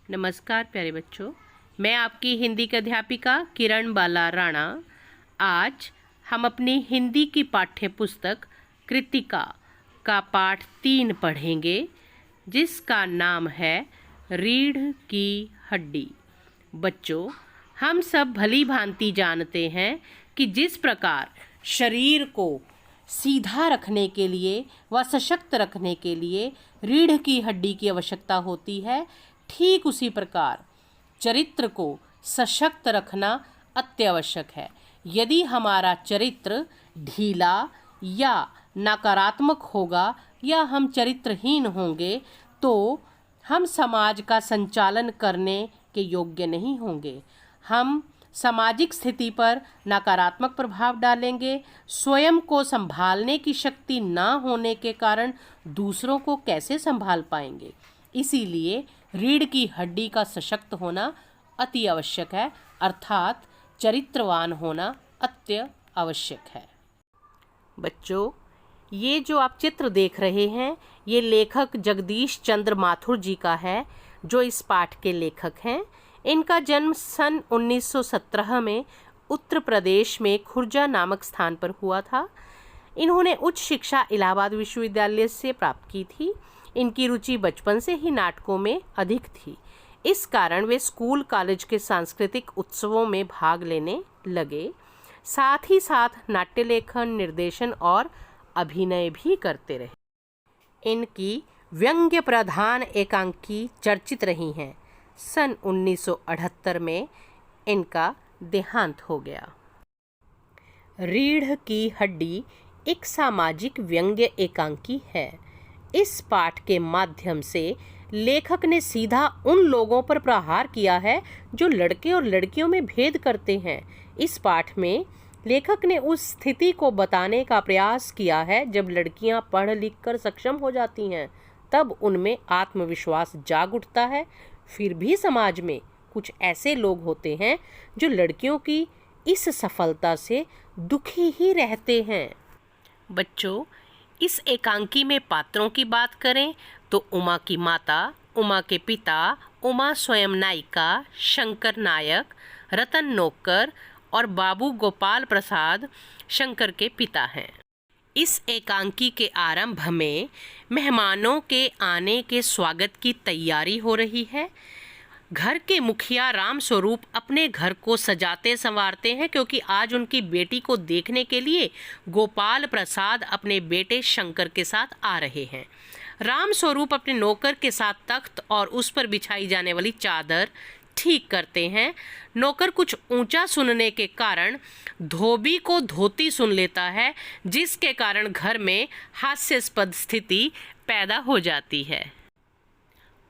नमस्कार प्यारे बच्चों, मैं आपकी हिंदी की अध्यापिका किरण बाला राणा। आज हम अपनी हिंदी की पाठ्य पुस्तक कृतिका का पाठ 3 पढ़ेंगे, जिसका नाम है रीढ़ की हड्डी। बच्चों, हम सब भली भांति जानते हैं कि जिस प्रकार शरीर को सीधा रखने के लिए व सशक्त रखने के लिए रीढ़ की हड्डी की आवश्यकता होती है, ठीक उसी प्रकार चरित्र को सशक्त रखना अत्यावश्यक है। यदि हमारा चरित्र ढीला या नकारात्मक होगा या हम चरित्रहीन होंगे तो हम समाज का संचालन करने के योग्य नहीं होंगे। हम सामाजिक स्थिति पर नकारात्मक प्रभाव डालेंगे। स्वयं को संभालने की शक्ति न होने के कारण दूसरों को कैसे संभाल पाएंगे। इसीलिए रीढ़ की हड्डी का सशक्त होना अति आवश्यक है, अर्थात चरित्रवान होना अत्य आवश्यक है। बच्चों, ये जो आप चित्र देख रहे हैं, ये लेखक जगदीश चंद्र माथुर जी का है, जो इस पाठ के लेखक हैं। इनका जन्म सन 1917 में उत्तर प्रदेश में खुर्जा नामक स्थान पर हुआ था। इन्होंने उच्च शिक्षा इलाहाबाद विश्वविद्यालय से प्राप्त की थी। इनकी रुचि बचपन से ही नाटकों में अधिक थी। इस कारण वे स्कूल कॉलेज के सांस्कृतिक उत्सवों में भाग लेने लगे। साथ ही साथ नाट्य लेखन, निर्देशन और अभिनय भी करते रहे। इनकी व्यंग्य प्रधान एकांकी चर्चित रही हैं। सन 1978 में इनका देहांत हो गया। रीढ़ की हड्डी एक सामाजिक व्यंग्य एकांकी है। इस पाठ के माध्यम से लेखक ने सीधा उन लोगों पर प्रहार किया है जो लड़के और लड़कियों में भेद करते हैं। इस पाठ में लेखक ने उस स्थिति को बताने का प्रयास किया है जब लड़कियां पढ़ लिख कर सक्षम हो जाती हैं, तब उनमें आत्मविश्वास जाग उठता है। फिर भी समाज में कुछ ऐसे लोग होते हैं जो लड़कियों की इस सफलता से दुखी ही रहते हैं। बच्चों, इस एकांकी में पात्रों की बात करें तो उमा की माता, उमा के पिता, उमा स्वयं नायिका, शंकर नायक, रतन नौकर और बाबू गोपाल प्रसाद शंकर के पिता हैं। इस एकांकी के आरंभ में मेहमानों के आने के स्वागत की तैयारी हो रही है। घर के मुखिया राम स्वरूप अपने घर को सजाते संवारते हैं, क्योंकि आज उनकी बेटी को देखने के लिए गोपाल प्रसाद अपने बेटे शंकर के साथ आ रहे हैं। राम स्वरूप अपने नौकर के साथ तख्त और उस पर बिछाई जाने वाली चादर ठीक करते हैं। नौकर कुछ ऊंचा सुनने के कारण धोबी को धोती सुन लेता है, जिसके कारण घर में हास्यास्पद स्थिति पैदा हो जाती है।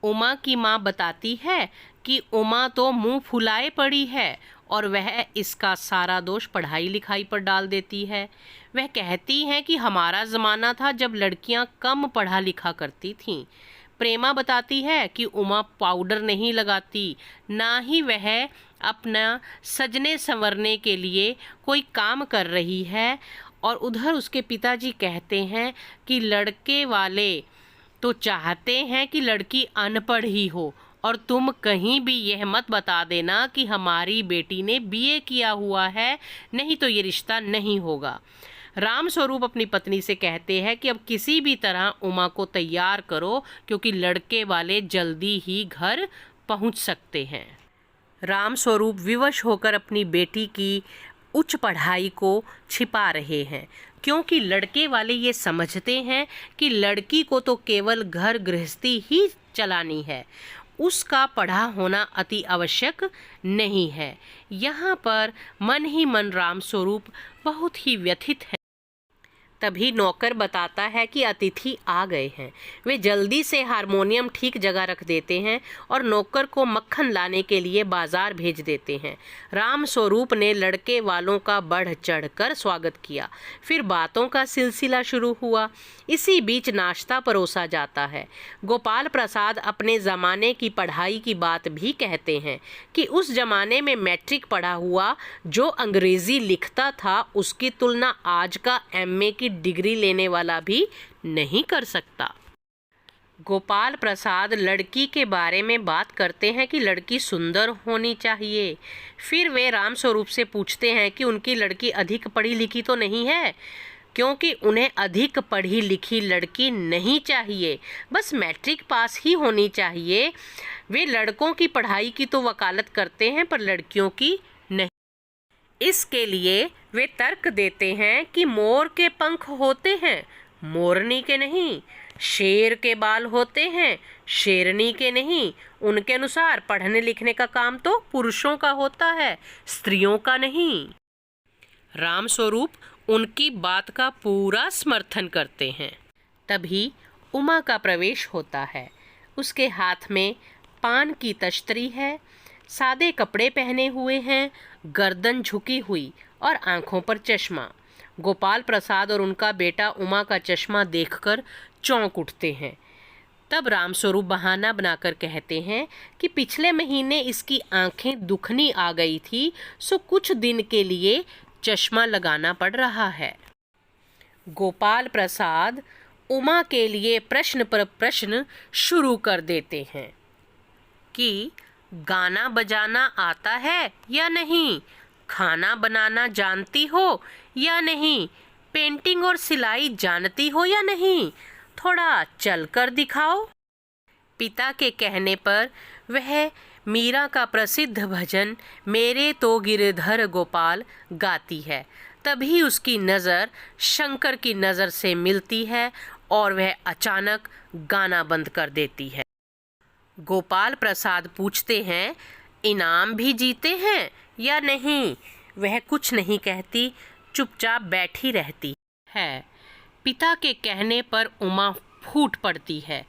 उमा की माँ बताती है कि उमा तो मुंह फुलाए पड़ी है और वह इसका सारा दोष पढ़ाई लिखाई पर डाल देती है। वह कहती हैं कि हमारा ज़माना था जब लड़कियां कम पढ़ा लिखा करती थीं। प्रेमा बताती है कि उमा पाउडर नहीं लगाती, ना ही वह अपना सजने संवरने के लिए कोई काम कर रही है। और उधर उसके पिताजी कहते हैं कि लड़के वाले तो चाहते हैं कि लड़की अनपढ़ ही हो, और तुम कहीं भी यह मत बता देना कि हमारी बेटी ने बीए किया हुआ है, नहीं तो ये रिश्ता नहीं होगा। राम स्वरूप अपनी पत्नी से कहते हैं कि अब किसी भी तरह उमा को तैयार करो, क्योंकि लड़के वाले जल्दी ही घर पहुंच सकते हैं। राम स्वरूप विवश होकर अपनी बेटी की उच्च पढ़ाई को छिपा रहे हैं, क्योंकि लड़के वाले ये समझते हैं कि लड़की को तो केवल घर गृहस्थी ही चलानी है, उसका पढ़ा होना अति आवश्यक नहीं है। यहाँ पर मन ही मन राम स्वरूप बहुत ही व्यथित है। तभी नौकर बताता है कि अतिथि आ गए हैं। वे जल्दी से हारमोनियम ठीक जगह रख देते हैं और नौकर को मक्खन लाने के लिए बाजार भेज देते हैं। राम स्वरूप ने लड़के वालों का बढ़ चढ़कर स्वागत किया। फिर बातों का सिलसिला शुरू हुआ। इसी बीच नाश्ता परोसा जाता है। गोपाल प्रसाद अपने ज़माने की पढ़ाई की बात भी कहते हैं कि उस ज़माने में मैट्रिक पढ़ा हुआ जो अंग्रेज़ी लिखता था, उसकी तुलना आज का एमए की डिग्री लेने वाला भी नहीं कर सकता। गोपाल प्रसाद लड़की के बारे में बात करते हैं कि लड़की सुंदर होनी चाहिए। फिर वे राम स्वरूप से पूछते हैं कि उनकी लड़की अधिक पढ़ी लिखी तो नहीं है, क्योंकि उन्हें अधिक पढ़ी लिखी लड़की नहीं चाहिए, बस मैट्रिक पास ही होनी चाहिए। वे लड़कों की पढ़ाई की तो वकालत करते हैं पर लड़कियों की नहीं। इसके लिए वे तर्क देते हैं कि मोर के पंख होते हैं, मोरनी के नहीं। शेर के बाल होते हैं, शेरनी के नहीं। उनके अनुसार पढ़ने लिखने का काम तो पुरुषों का होता है, स्त्रियों का नहीं। राम स्वरूप उनकी बात का पूरा समर्थन करते हैं। तभी उमा का प्रवेश होता है। उसके हाथ में पान की तश्तरी है, सादे कपड़े पहने हुए हैं, गर्दन झुकी हुई और आंखों पर चश्मा। गोपाल प्रसाद और उनका बेटा उमा का चश्मा देखकर चौंक उठते हैं। तब रामस्वरूप बहाना बनाकर कहते हैं कि पिछले महीने इसकी आंखें दुखनी आ गई थी, सो कुछ दिन के लिए चश्मा लगाना पड़ रहा है। गोपाल प्रसाद उमा के लिए प्रश्न पर प्रश्न शुरू कर देते हैं कि गाना बजाना आता है या नहीं, खाना बनाना जानती हो या नहीं, पेंटिंग और सिलाई जानती हो या नहीं, थोड़ा चल कर दिखाओ। पिता के कहने पर वह मीरा का प्रसिद्ध भजन मेरे तो गिरधर गोपाल गाती है। तभी उसकी नज़र शंकर की नज़र से मिलती है और वह अचानक गाना बंद कर देती है। गोपाल प्रसाद पूछते हैं, इनाम भी जीते हैं या नहीं? वह कुछ नहीं कहती, चुपचाप बैठी रहती है। पिता के कहने पर उमा फूट पड़ती है।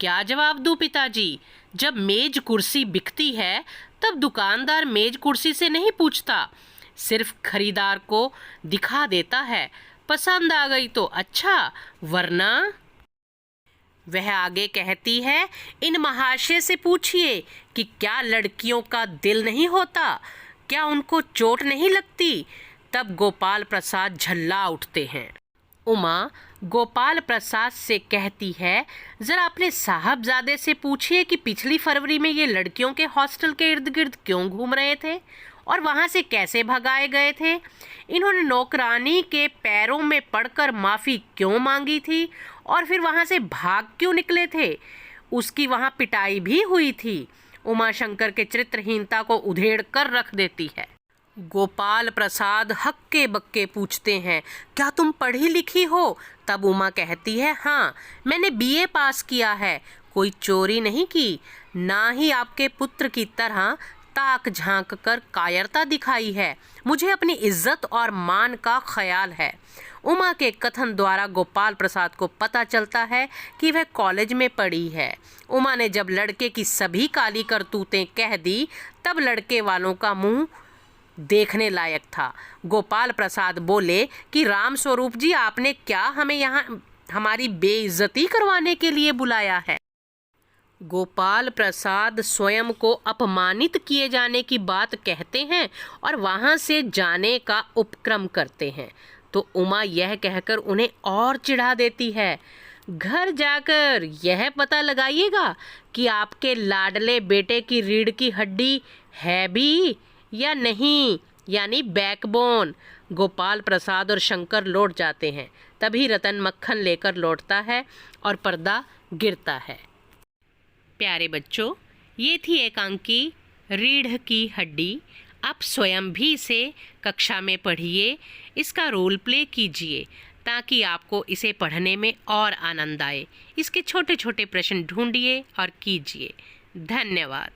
क्या जवाब दूं पिताजी? जब मेज कुर्सी बिकती है तब दुकानदार मेज कुर्सी से नहीं पूछता, सिर्फ खरीदार को दिखा देता है। पसंद आ गई तो अच्छा, वरना। वह आगे कहती है, इन महाशय से पूछिए कि क्या लड़कियों का दिल नहीं होता, क्या उनको चोट नहीं लगती? तब गोपाल प्रसाद झल्ला उठते हैं। उमा गोपाल प्रसाद से कहती है, ज़रा अपने साहबजादे से पूछिए कि पिछली फरवरी में ये लड़कियों के हॉस्टल के इर्द गिर्द क्यों घूम रहे थे और वहाँ से कैसे भगाए गए थे। इन्होंने नौकरानी के पैरों में पड़कर माफ़ी क्यों मांगी थी और फिर वहाँ से भाग क्यों निकले थे। उसकी वहाँ पिटाई भी हुई थी। उमा शंकर के चरित्रहीनता को उधेड़ कर रख देती है। गोपाल प्रसाद हक्के बक्के पूछते हैं, क्या तुम पढ़ी लिखी हो? तब उमा कहती है, हाँ, मैंने बीए पास किया है, कोई चोरी नहीं की, ना ही आपके पुत्र की तरह ताक झांक कर कायरता दिखाई है। मुझे अपनी इज्जत और मान का ख्याल है। उमा के कथन द्वारा गोपाल प्रसाद को पता चलता है कि वह कॉलेज में पढ़ी है। उमा ने जब लड़के की सभी काली करतूतें कह दी तब लड़के वालों का मुंह देखने लायक था। गोपाल प्रसाद बोले कि राम स्वरूप जी, आपने क्या हमें यहाँ हमारी बेइज्जती करवाने के लिए बुलाया है? गोपाल प्रसाद स्वयं को अपमानित किए जाने की बात कहते हैं और वहाँ से जाने का उपक्रम करते हैं तो उमा यह कहकर उन्हें और चिढ़ा देती है, घर जाकर यह पता लगाइएगा कि आपके लाडले बेटे की रीढ़ की हड्डी है भी या नहीं, यानी बैकबोन। गोपाल प्रसाद और शंकर लौट जाते हैं। तभी रतन मक्खन लेकर लौटता है और पर्दा गिरता है। प्यारे बच्चों, ये थी एकांकी रीढ़ की हड्डी। आप स्वयं भी इसे कक्षा में पढ़िए, इसका रोल प्ले कीजिए ताकि आपको इसे पढ़ने में और आनंद आए। इसके छोटे छोटे प्रश्न ढूंढिए और कीजिए। धन्यवाद।